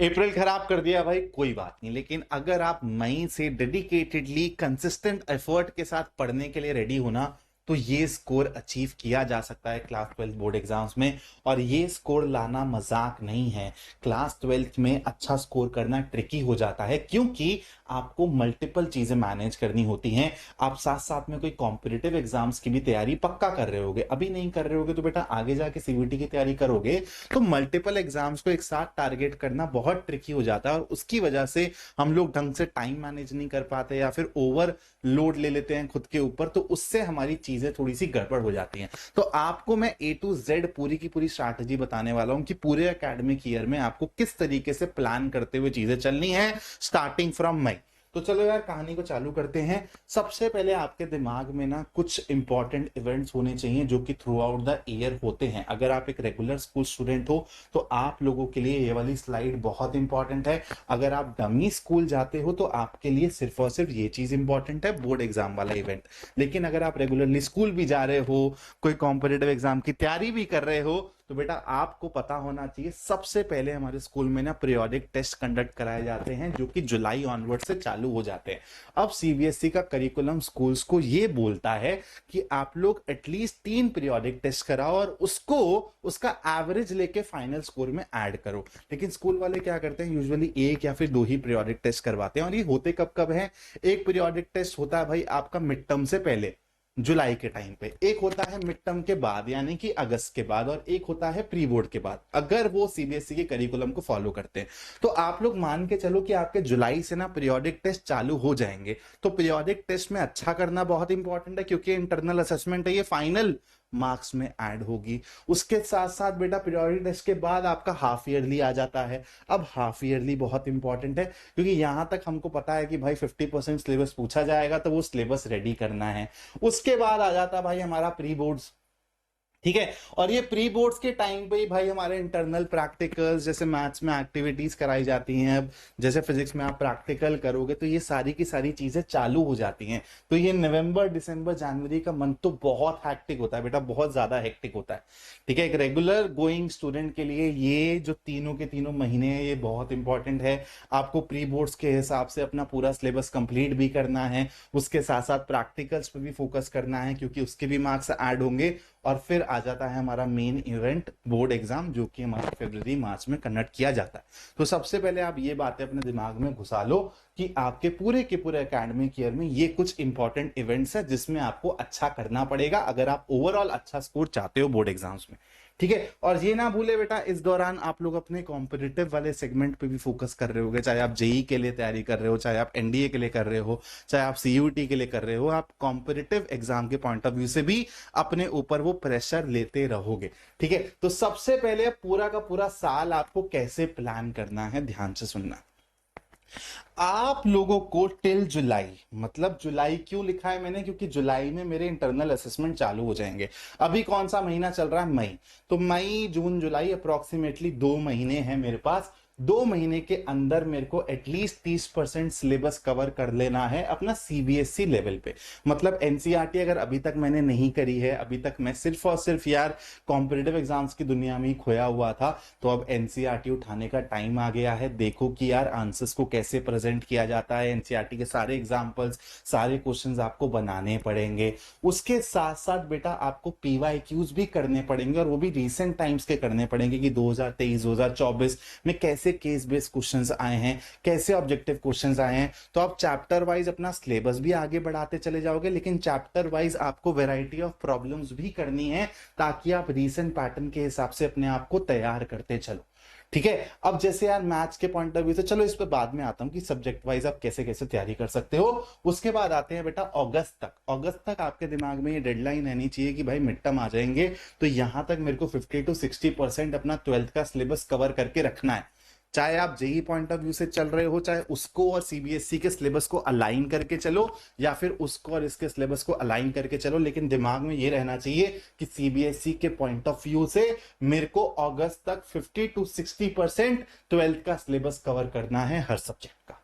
अप्रैल खराब कर दिया भाई, कोई बात नहीं, लेकिन अगर आप मई से डेडिकेटेडली कंसिस्टेंट एफर्ट के साथ पढ़ने के लिए रेडी हो ना, तो ये स्कोर अचीव किया जा सकता है क्लास 12 बोर्ड एग्जाम्स में। और ये स्कोर लाना मजाक नहीं है। क्लास 12 में अच्छा स्कोर करना ट्रिकी हो जाता है, क्योंकि आपको मल्टीपल चीजें मैनेज करनी होती हैं। आप साथ साथ में कोई कॉम्पिटिटिव एग्जाम्स की भी तैयारी पक्का कर रहे होगे, अभी नहीं कर रहे होगे तो बेटा आगे जाके सीबीटी की तैयारी करोगे तो मल्टीपल एग्जाम्स को एक साथ टारगेट करना बहुत ट्रिकी हो जाता है, और उसकी वजह से हम लोग ढंग से टाइम मैनेज नहीं कर पाते या फिर ओवर लोड ले लेते हैं खुद के ऊपर, तो उससे हमारी चीजें थोड़ी सी गड़बड़ हो जाती हैं। तो आपको मैं ए टू जेड पूरी की पूरी स्ट्रैटेजी बताने वाला हूं कि पूरे एकेडमिक ईयर में आपको किस तरीके से प्लान करते हुए चीजें चलनी है, स्टार्टिंग फ्रॉम मई। तो चलो यार कहानी को चालू करते हैं। सबसे पहले आपके दिमाग में ना कुछ इंपॉर्टेंट इवेंट्स होने चाहिए जो कि थ्रू आउट द ईयर होते हैं। अगर आप एक रेगुलर स्कूल स्टूडेंट हो तो आप लोगों के लिए ये वाली स्लाइड बहुत इंपॉर्टेंट है। अगर आप डमी स्कूल जाते हो तो आपके लिए सिर्फ और सिर्फ ये चीज इंपॉर्टेंट है, बोर्ड एग्जाम वाला इवेंट। लेकिन अगर आप रेगुलरली स्कूल भी जा रहे हो, कोई कॉम्पिटेटिव एग्जाम की तैयारी भी कर रहे हो, तो बेटा आपको पता होना चाहिए सबसे पहले हमारे स्कूल में ना पीरियोडिक टेस्ट कंडक्ट कराए जाते हैं जो कि जुलाई ऑनवर्ड से चालू हो जाते हैं। अब सीबीएसई का करिकुलम स्कूल्स को ये बोलता है कि आप लोग एटलीस्ट 3 पीरियोडिक टेस्ट कराओ और उसको उसका एवरेज लेके फाइनल स्कोर में ऐड करो। लेकिन स्कूल वाले क्या करते हैं, यूजुअली एक या फिर 2 ही पीरियोडिक टेस्ट करवाते हैं, और ये होते कब कब है। एक पीरियोडिक टेस्ट होता है भाई आपका मिड टर्म से पहले, जुलाई के टाइम पे। एक होता है मिड टर्म के बाद यानी कि अगस्त के बाद, और एक होता है प्री बोर्ड के बाद, अगर वो सीबीएसई के करिकुलम को फॉलो करते हैं। तो आप लोग मान के चलो कि आपके जुलाई से ना पीरियोडिक टेस्ट चालू हो जाएंगे। तो पीरियोडिक टेस्ट में अच्छा करना बहुत इंपॉर्टेंट है, क्योंकि इंटरनल असेसमेंट है, ये फाइनल मार्क्स में ऐड होगी। उसके साथ साथ बेटा पीरियोडिक टेस्ट के बाद आपका हाफ ईयरली आ जाता है। अब हाफ ईयरली बहुत इंपॉर्टेंट है, क्योंकि यहां तक हमको पता है कि भाई 50% सिलेबस पूछा जाएगा, तो वो सिलेबस रेडी करना है। उसके बाद आ जाता भाई हमारा प्री बोर्ड्स। ठीक है, और ये प्री बोर्ड्स के टाइम पे ही भाई हमारे इंटरनल प्रैक्टिकल्स, जैसे मैथ्स में एक्टिविटीज कराई जाती हैं। अब जैसे फिजिक्स में आप प्रैक्टिकल करोगे तो ये सारी की सारी चीजें चालू हो जाती हैं। तो ये नवंबर दिसंबर जनवरी का मंथ तो बहुत हैक्टिक होता है बेटा, बहुत ज्यादा हैक्टिक होता है। ठीक है, एक रेगुलर गोइंग स्टूडेंट के लिए ये जो तीनों के तीनों महीने हैं ये बहुत इंपॉर्टेंट है। आपको प्री बोर्ड्स के हिसाब से अपना पूरा सिलेबस कंप्लीट भी करना है, उसके साथ साथ प्रैक्टिकल्स पे भी फोकस करना है, क्योंकि उसके भी मार्क्स ऐड होंगे। और फिर आ जाता है हमारा मेन इवेंट बोर्ड एग्जाम, जो कि हमारा फरवरी मार्च में कंडक्ट किया जाता है। तो सबसे पहले आप ये बातें अपने दिमाग में घुसा लो कि आपके पूरे के पूरे एकेडमिक ईयर में ये कुछ इंपॉर्टेंट इवेंट्स है जिसमें आपको अच्छा करना पड़ेगा अगर आप ओवरऑल अच्छा स्कोर चाहते हो बोर्ड एग्जाम्स में। ठीक है, और ये ना भूले बेटा इस दौरान आप लोग अपने कॉम्पिटिटिव वाले सेगमेंट पे भी फोकस कर रहे होगे, चाहे आप जेई के लिए तैयारी कर रहे हो, चाहे आप एनडीए के लिए कर रहे हो, चाहे आप सीयूटी के लिए कर रहे हो। आप कॉम्पिटिटिव एग्जाम के पॉइंट ऑफ व्यू से भी अपने ऊपर वो प्रेशर लेते रहोगे। ठीक है, तो सबसे पहले पूरा का पूरा साल आपको कैसे प्लान करना है, ध्यान से सुनना। आप लोगों को टिल जुलाई, मतलब जुलाई क्यों लिखा है मैंने, क्योंकि जुलाई में मेरे इंटरनल असेसमेंट चालू हो जाएंगे। अभी कौन सा महीना चल रहा है, मई। तो मई जून जुलाई अप्रोक्सीमेटली 2 महीने हैं मेरे पास। 2 महीने के अंदर मेरे को एटलीस्ट 30% सिलेबस कवर कर लेना है अपना सीबीएसई लेवल पे। मतलब एनसीईआरटी अगर अभी तक मैंने नहीं करी है, अभी तक मैं सिर्फ और सिर्फ यार कॉम्पिटिटिव एग्जाम्स की दुनिया में ही खोया हुआ था, तो अब एनसीईआरटी उठाने का टाइम आ गया है। देखो कि यार आंसर्स को कैसे प्रेजेंट किया जाता है, एनसीईआरटी के सारे एग्जाम्पल्स, सारे क्वेश्चंस आपको बनाने पड़ेंगे। उसके साथ साथ बेटा आपको पीवाईक्यूज भी करने पड़ेंगे, और वो भी रिसेंट टाइम्स के करने पड़ेंगे कि 2023 2024 में कैसे केस बेस्ड क्वेश्चंस आए हैं, कैसे ऑब्जेक्टिव क्वेश्चंस आए हैं। तो आप चैप्टर वाइज अपना सिलेबस भी आगे बढ़ाते चले जाओगे, लेकिन चैप्टर वाइज आपको वैरायटी ऑफ प्रॉब्लम्स भी करनी है, ताकि आप रीसेंट पैटर्न के हिसाब से अपने आप को तैयार करते चलो। ठीक है, अब जैसे यार मैथ्स के पॉइंट ऑफ व्यू से, चलो इस पे बाद में आता हूं कि सब्जेक्ट वाइज आप कैसे कैसे तैयारी कर सकते हो। उसके बाद आते हैं बेटा अगस्त तक। अगस्त तक आपके दिमाग में ये डेडलाइन रहनी चाहिए कि भाई मिड टर्म आ जाएंगे, तो यहां तक मेरे को 50 to 60% अपना 12th का सिलेबस कवर करके रखना है। चाहे आप जेई पॉइंट ऑफ व्यू से चल रहे हो, चाहे उसको और सीबीएसई के सिलेबस को अलाइन करके चलो, या फिर उसको और इसके सिलेबस को अलाइन करके चलो, लेकिन दिमाग में ये रहना चाहिए कि सीबीएसई के पॉइंट ऑफ व्यू से मेरे को अगस्त तक 50 to 60% 12th का सिलेबस कवर करना है हर सब्जेक्ट का।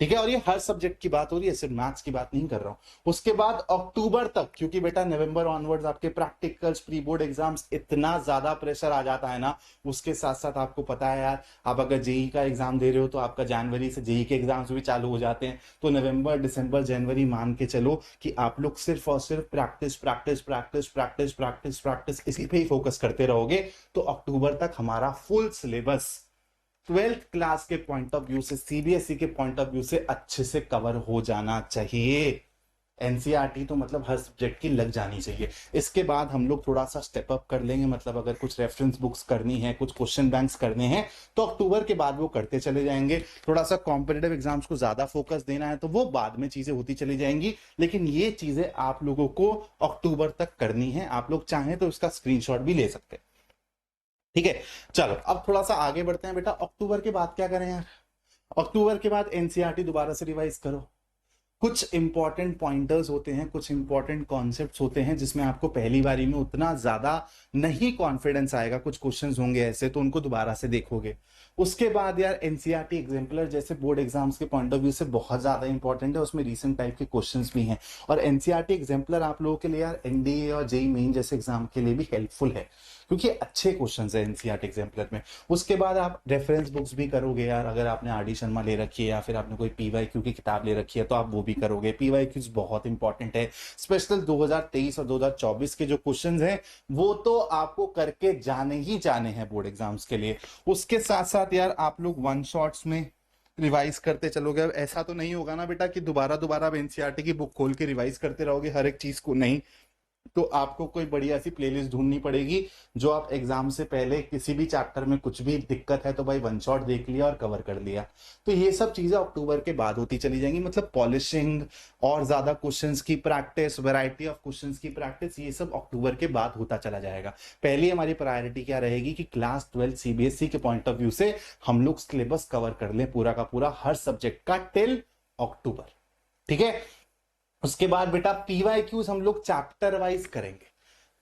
ठीक है, और ये हर सब्जेक्ट की बात हो रही है, सिर्फ मैथ्स की बात नहीं कर रहा हूं। उसके बाद अक्टूबर तक, क्योंकि बेटा नवंबर ऑनवर्ड्स आपके प्रैक्टिकल्स, प्री बोर्ड एग्जाम्स, इतना ज्यादा प्रेशर आ जाता है ना। उसके साथ साथ आपको पता है यार, आप अगर जेई का एग्जाम दे रहे हो तो आपका जनवरी से जेई के एग्जाम्स भी चालू हो जाते हैं। तो नवंबर, दिसंबर, जनवरी मान के चलो कि आप लोग सिर्फ और सिर्फ practice practice practice practice practice practice इसी पे ही फोकस करते रहोगे। तो अक्टूबर तक हमारा फुल सिलेबस 12th क्लास के पॉइंट ऑफ व्यू से, सीबीएसई के पॉइंट ऑफ व्यू से अच्छे से कवर हो जाना चाहिए। एनसीईआरटी तो मतलब हर सब्जेक्ट की लग जानी चाहिए। इसके बाद हम लोग थोड़ा सा स्टेप अप कर लेंगे, मतलब अगर कुछ रेफरेंस बुक्स करनी है, कुछ क्वेश्चन बैंक्स करने हैं, तो अक्टूबर के बाद वो करते चले जाएंगे। थोड़ा सा कॉम्पिटेटिव एग्जाम्स को ज्यादा फोकस देना है तो वो बाद में चीजें होती चली जाएंगी, लेकिन ये चीजें आप लोगों को अक्टूबर तक करनी है। आप लोग चाहें तो इसका स्क्रीनशॉट भी ले सकते हैं। ठीक है, चलो अब थोड़ा सा आगे बढ़ते हैं बेटा। अक्टूबर के बाद क्या करें यार? अक्टूबर के बाद एनसीईआरटी दोबारा से रिवाइज करो। कुछ इंपॉर्टेंट पॉइंटर्स होते हैं, कुछ इंपॉर्टेंट कॉन्सेप्ट्स होते हैं जिसमें आपको पहली बारी में उतना ज्यादा नहीं कॉन्फिडेंस आएगा। कुछ क्वेश्चंस होंगे ऐसे, तो उनको दोबारा से देखोगे। उसके बाद यार एनसीईआरटी एग्जाम्पलर जैसे बोर्ड एग्जाम्स के पॉइंट ऑफ व्यू से बहुत ज्यादा इंपॉर्टेंट है, उसमें रीसेंट टाइप के क्वेश्चंस भी हैं। और एनसीईआरटी एग्जाम्पलर आप लोगों के लिए यार एनडीए और जेई मेन जैसे एग्जाम के लिए भी हेल्पफुल है, क्योंकि अच्छे क्वेश्चन है एनसीईआरटी एग्जाम्पलर में। उसके बाद आप रेफरेंस बुक्स भी करोगे यार, अगर आपने आरडी शर्मा ले रखी है या फिर आपने कोई पीवाईक्यू की किताब ले रखी है तो आप वो भी करोगे। पीवाईक्यूज बहुत इंपॉर्टेंट है, स्पेशल 2023 और 2024 के जो क्वेश्चंस हैं वो तो आपको करके जाने ही जाने हैं बोर्ड एग्जाम्स के लिए। उसके साथ साथ यार आप लोग वन शॉट्स में रिवाइज करते चलोगे। अब ऐसा तो नहीं होगा ना बेटा कि दोबारा दोबारा आप एनसीईआरटी की बुक खोल के रिवाइज करते रहोगे हर एक चीज को, नहीं। तो आपको कोई बढ़िया सी प्लेलिस्ट ढूंढनी पड़ेगी, जो आप एग्जाम से पहले किसी भी चैप्टर में कुछ भी दिक्कत है तो भाई वन शॉट देख लिया और कवर कर लिया। तो ये सब चीजें अक्टूबर के बाद होती चली जाएंगी, मतलब पॉलिशिंग और ज्यादा क्वेश्चंस की प्रैक्टिस, वैरायटी ऑफ क्वेश्चंस की प्रैक्टिस, ये सब अक्टूबर के बाद होता चला जाएगा। पहली हमारी प्रायोरिटी क्या रहेगी कि क्लास 12 सीबीएसई के पॉइंट ऑफ व्यू से हम लोग सिलेबस कवर कर लें पूरा का पूरा हर सब्जेक्ट का टिल अक्टूबर। ठीक है, उसके बाद बेटा पीवाईक्यूज हम लोग चैप्टर वाइज करेंगे।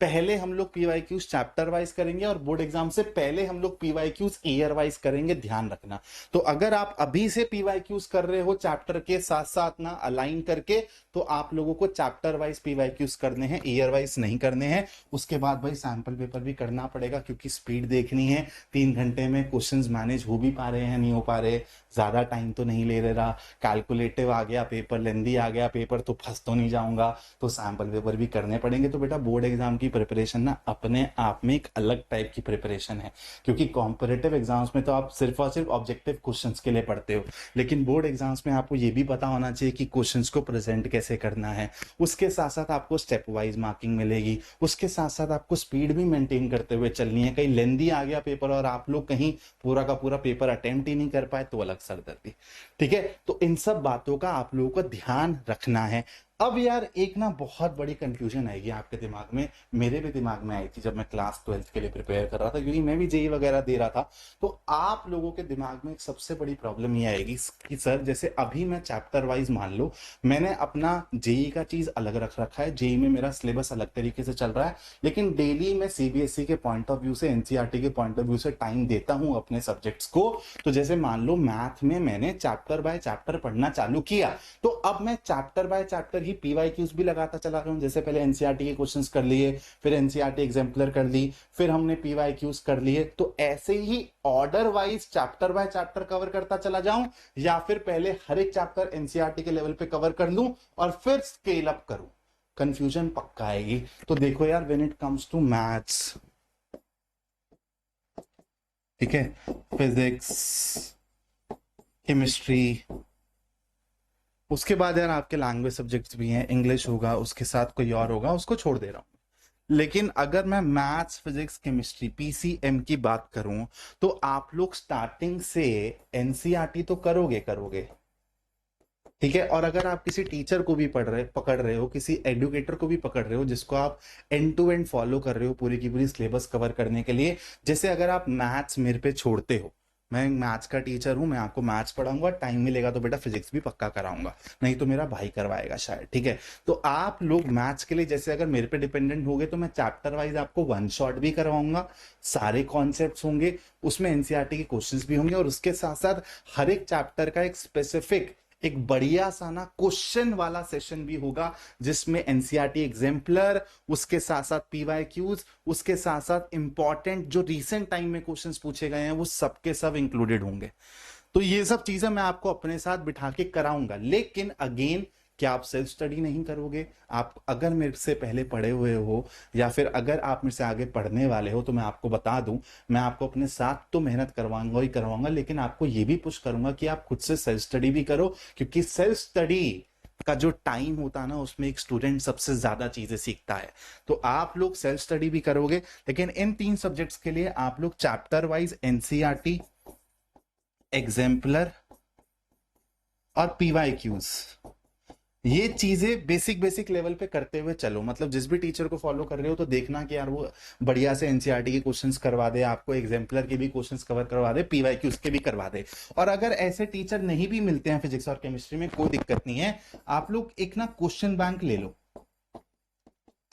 पहले हम लोग पीवाईक्यूज चैप्टर वाइज करेंगे और बोर्ड एग्जाम से पहले हम लोग पीवाईक्यूज ईयर वाइज करेंगे, ध्यान रखना। तो अगर आप अभी से पीवाईक्यूज कर रहे हो चैप्टर के साथ साथ ना अलाइन करके, तो आप लोगों को चैप्टर वाइज पीवाईक्यूज करने हैं, ईयर वाइज नहीं करने हैं। उसके बाद भाई सैंपल पेपर भी करना पड़ेगा, क्योंकि स्पीड देखनी है। 3 घंटे में क्वेश्चंस मैनेज हो भी पा रहे हैं, नहीं हो पा रहे, ज्यादा टाइम तो नहीं ले रहा, कैलकुलेटिव आ गया पेपर, लेंदी आ गया पेपर, तो फंस तो नहीं जाऊंगा, तो सैंपल पेपर भी करने पड़ेंगे। तो बेटा बोर्ड एग्जाम की प्रिपरेशन ना अपने आप में एक अलग टाइप की प्रिपरेशन है, क्योंकि कॉम्पिटिटिव एग्जाम्स में तो आप सिर्फ और सिर्फ ऑब्जेक्टिव क्वेश्चंस के लिए पढ़ते हो, लेकिन बोर्ड एग्जाम्स में आपको ये भी पता होना चाहिए कि क्वेश्चंस को प्रेजेंट कैसे करना है। उसके साथ साथ आपको स्टेप वाइज मार्किंग मिलेगी, उसके साथ साथ आपको स्पीड भी मेंटेन करते हुए चलनी है। कहीं लेंदी आ गया पेपर और आप लोग कहीं पूरा का पूरा पेपर अटेम्प्ट ही नहीं कर पाए तो अलग सरदर्दी। ठीक है, तो इन सब बातों का आप लोगों को ध्यान रखना है। अब यार एक ना बहुत बड़ी कंफ्यूजन आएगी आपके दिमाग में, मेरे भी दिमाग में आई थी जब मैं क्लास 12 के लिए प्रिपेयर कर रहा था, क्योंकि मैं भी जेई वगैरह दे रहा था। तो आप लोगों के दिमाग में एक सबसे बड़ी प्रॉब्लम ये आएगी कि सर जैसे अभी मैं चैप्टर वाइज, मान लो मैंने अपना जेई का चीज अलग रख रखा है, जेई में मेरा सिलेबस अलग तरीके से चल रहा है, लेकिन डेली मैं सीबीएसई के पॉइंट ऑफ व्यू से, एनसीईआरटी के पॉइंट ऑफ व्यू से टाइम देता हूं अपने सब्जेक्ट्स को। तो जैसे मान लो मैथ में मैंने चैप्टर बाय चैप्टर पढ़ना चालू किया, तो अब मैं chapter by chapter he PYQs भी लगाता चला रहा हूं। जैसे पहले एनसीईआरटी के क्वेश्चंस कर लिए, फिर एनसीईआरटी एग्जाम्पलर कर ली, फिर हमने पीवाईक्यूज कर लिए। तो ऐसे ही order wise chapter by chapter cover करता चला जाऊं, या फिर पहले हर एक चैप्टर एनसीईआरटी के लेवल पे कवर कर लूं और फिर स्केल अप करूं? कंफ्यूजन पक्का आएगी। तो देखो यार, when it comes to maths, ठीक है, फिजिक्स, केमिस्ट्री, उसके बाद यार आपके लैंग्वेज सब्जेक्ट्स भी हैं, इंग्लिश होगा, उसके साथ कोई और होगा, उसको छोड़ दे रहा हूं। लेकिन अगर मैं मैथ्स, फिजिक्स, केमिस्ट्री, पीसीएम की बात करूं, तो आप लोग स्टार्टिंग से एनसीईआरटी तो करोगे करोगे, ठीक है। और अगर आप किसी टीचर को भी पकड़ रहे हो, किसी एडुकेटर को भी पकड़ रहे हो जिसको आप एंड टू एंड फॉलो कर रहे हो पूरी की पूरी सिलेबस कवर करने के लिए, जैसे अगर आप मैथ्स मेरे पे छोड़ते हो, मैं मैथ्स का टीचर हूं, मैं आपको मैथ्स पढ़ाऊंगा, टाइम मिलेगा तो बेटा फिजिक्स भी पक्का कराऊंगा, नहीं तो मेरा भाई करवाएगा शायद, ठीक है। तो आप लोग मैथ्स के लिए जैसे अगर मेरे पे डिपेंडेंट हो गए, तो मैं चैप्टर वाइज आपको वन शॉट भी करवाऊंगा, सारे कॉन्सेप्ट्स होंगे, उसमें एनसीईआरटी के क्वेश्चंस भी होंगे, और उसके साथ साथ हर एक चैप्टर का एक स्पेसिफिक एक बढ़िया सा ना क्वेश्चन वाला सेशन भी होगा, जिसमें एनसीईआरटी एग्जाम्पलर, उसके साथ साथ पीवाईक्यूज, उसके साथ साथ इंपॉर्टेंट जो रीसेंट टाइम में क्वेश्चंस पूछे गए हैं वो सबके सब इंक्लूडेड होंगे। तो ये सब चीजें मैं आपको अपने साथ बिठा के कराऊंगा। लेकिन अगेन, क्या आप सेल्फ स्टडी नहीं करोगे? आप अगर मेरे से पहले पढ़े हुए हो या फिर अगर आप मेरे से आगे पढ़ने वाले हो, तो मैं आपको बता दूं, मैं आपको अपने साथ तो मेहनत करवाऊंगा ही करवाऊंगा, लेकिन आपको ये भी पुश करूंगा कि आप खुद से सेल्फ स्टडी भी करो, क्योंकि सेल्फ स्टडी का जो टाइम होता है ना, उसमें एक स्टूडेंट सबसे ज्यादा चीजें सीखता है। तो आप लोग सेल्फ स्टडी भी करोगे, लेकिन इन 3 सब्जेक्ट्स के लिए आप लोग चैप्टर वाइज एनसीईआरटी, एग्जाम्पलर और पीवाईक्यूज, ये चीजें बेसिक बेसिक लेवल पे करते हुए चलो। मतलब जिस भी टीचर को फॉलो कर रहे हो तो देखना कि यार वो बढ़िया से एनसीईआरटी के क्वेश्चंस करवा दे, आपको एग्जाम्पलर के भी क्वेश्चंस कवर करवा दे, पीवाईक्यूज के भी करवा दे। और अगर ऐसे टीचर नहीं भी मिलते हैं फिजिक्स और केमिस्ट्री में, कोई दिक्कत नहीं है, आप लोग एक ना क्वेश्चन बैंक ले लो,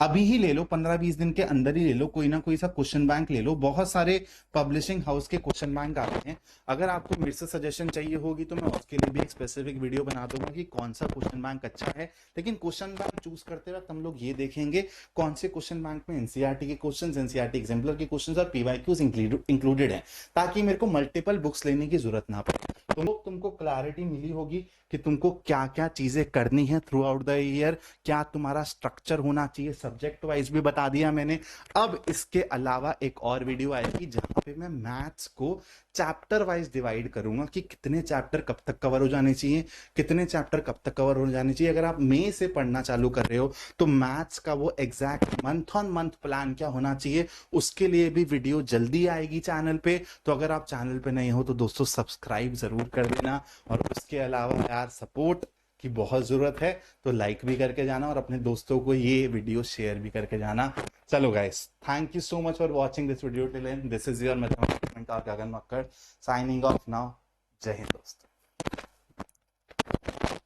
अभी ही ले लो, 15-20 दिन के अंदर ही ले लो, कोई ना कोई सा क्वेश्चन बैंक ले लो। बहुत सारे पब्लिशिंग हाउस के क्वेश्चन बैंक आते हैं। अगर आपको मेरे से सजेशन चाहिए होगी तो मैं उसके लिए भी एक स्पेसिफिक वीडियो बना दूंगा कि कौन सा क्वेश्चन बैंक अच्छा है। लेकिन क्वेश्चन बैंक चूज करते वक्त हम लोग ये देखेंगे कौन से क्वेश्चन बैंक में एनसीईआरटी के क्वेश्चन, एनसीईआरटी एग्जाम्पलर के क्वेश्चन और पीवाईक्यूज इंक्लूडेड है, ताकि मेरे को मल्टीपल बुक्स लेने की जरूरत ना पड़े। तुमको क्लैरिटी मिली होगी कि तुमको क्या क्या चीजें करनी है थ्रू आउट द ईयर, क्या तुम्हारा स्ट्रक्चर होना चाहिए, सब्जेक्ट वाइज भी बता दिया मैंने। अब इसके अलावा एक और वीडियो आएगी जहां पे मैं मैथ्स को चैप्टर वाइज डिवाइड करूंगा कि कितने चैप्टर कब तक कवर हो जाने चाहिए, कितने चैप्टर कब तक कवर हो जाने चाहिए। अगर आप मई से पढ़ना चालू कर रहे हो तो मैथ्स का वो exact month on month plan क्या होना चाहिए, उसके लिए भी वीडियो जल्दी आएगी चैनल पे। तो अगर आप चैनल पे नहीं हो तो दोस्तों सब्सक्राइब जरूर कर देना, और उसके अलावा यार सपोर्ट की बहुत जरूरत है, तो लाइक भी करके जाना और अपने दोस्तों को ये वीडियो शेयर भी करके जाना। चलो guys, thank you so much for watching this video till and. This is your mathematics mentor Gagan Makkar signing off now. जय हिंद दोस्तों।